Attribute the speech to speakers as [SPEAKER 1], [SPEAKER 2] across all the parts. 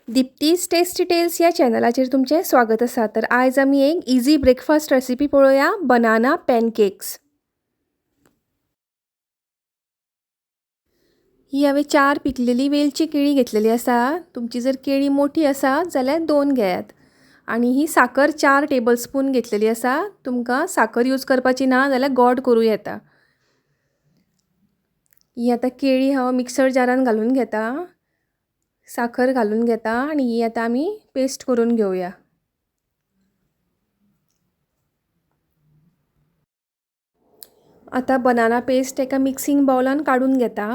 [SPEAKER 1] दीप्तीज tasty tails या चॅनलाचेर तुमचे स्वागत आसा. तर आयज आमी एक इजी ब्रेकफास्ट रेसिपी पळोवया, बनाना पॅनकेक्स. ही हांवें 4 पिकलेली वेलची केळी घेतलेली आसा. तुमची जर केळी मोठी आसा जाल्यार 2 घेयात. आणि ही साखर 4 टेबलस्पून घेतलेली आसा. तुमकां साखर यूज करपाची ना जाल्यार गोड करूं येता. ही आतां केळी हांव मिक्सर जारान घालून घेता, साखर घालून घेता आणि ही आतां आमी पेस्ट करून घेवया. आता बनाना पेस्ट एका मिक्सिंग बाउलान काढून घेता.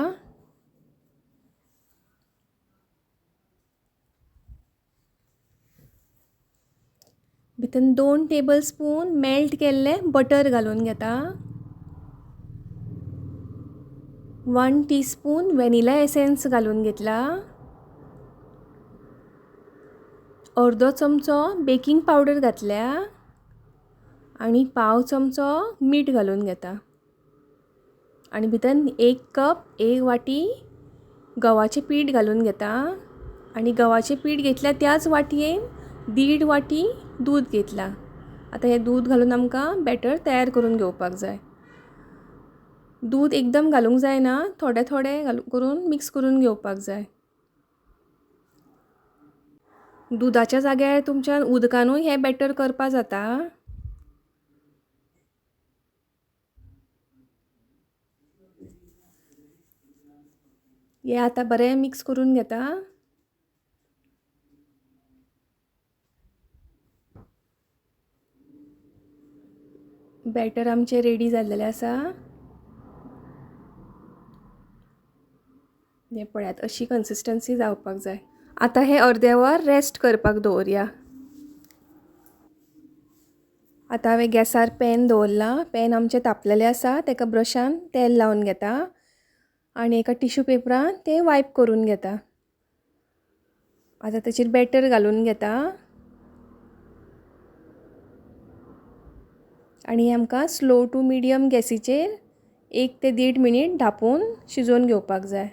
[SPEAKER 1] भितर 2 टेबलस्पून मेल्ट केल्ले बटर घालून घेता. 1 टीस्पून व्हॅनिला एसेन्स घालून घेतला. अर्दो चमचो बेकिंग पावडर घातल्या आणि पाव चमचो मीठ घालून घेता. आणि भितर 1 कप 1 वाटी गव्हाचें पीठ घालून घेता. आणि गव्हाचें पीठ घेतल्या त्याच वाटयेन 1.5 वाटी दूध घेतला. आता हे दूध घालून आमकां बॅटर तयार करून घेवपाक जाय. दूध एकदम घालूंक जायना, थोडे थोडे करून मिक्स करून घेवपाक जाय. दुधाच्या जाग्यार तुमच्यान उदकानूय हे बॅटर करपा जाता. हे आता बरें मिक्स करून घेता. बॅटर आमचे रेडी जाल्लेले आसा. हे पळयात, अशी कन्सिस्टन्सी जावपाक जाय. आता हे अर्दे वर रेस्ट करपाक दवरया. आता हांवें गॅसार पॅन दवरला. पॅन आमचें तापलेलें आसा. तेका ब्रशान तेल लावन घेता आणि एका टिश्यू पेपरान ते वायप करून घेता. आता ताचेर बॅटर घालून घेता आणि आमकां स्लो टू मिडियम गॅसीचेर 1 ते 1.5 मिनीट धापून शिजोवन घेवपाक जाय.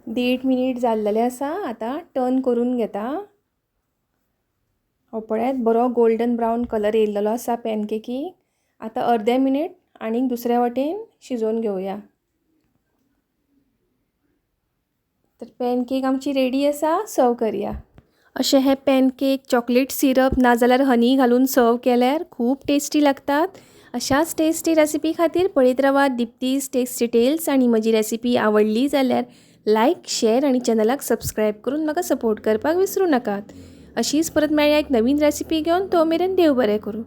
[SPEAKER 1] देड मिनीट जाल्लेले आसा. आता टर्न करून घेता. हो पळयात, बरो गोल्डन ब्रावन कलर येयल्लो आसा पॅनकेकीक. आता अर्दे मिनीट आनीक दुसऱ्या वाटेन शिजोवन घेवया. तर पॅनकेक आमची रेडी आसा. सर्व करया. अशे हे पॅनकेक चॉकलेट सिरप नाजाल्यार हनी घालून सर्व केल्यार खूब टेस्टी लागतात. अशाच टेस्टी रेसिपी खातीर पळयत रावा दीप्तीज टेस्टी टेल्स. आणि म्हजी रेसिपी आवडली जाल्यार लायक, शेअर आणि चॅनलाक सबस्क्रायब करून म्हाका सपोर्ट करपाक विसरूं नाकात. अशीच परत मेळया एक नवीन रेसिपी घेवन. तो मेरेन देव बरें करूं.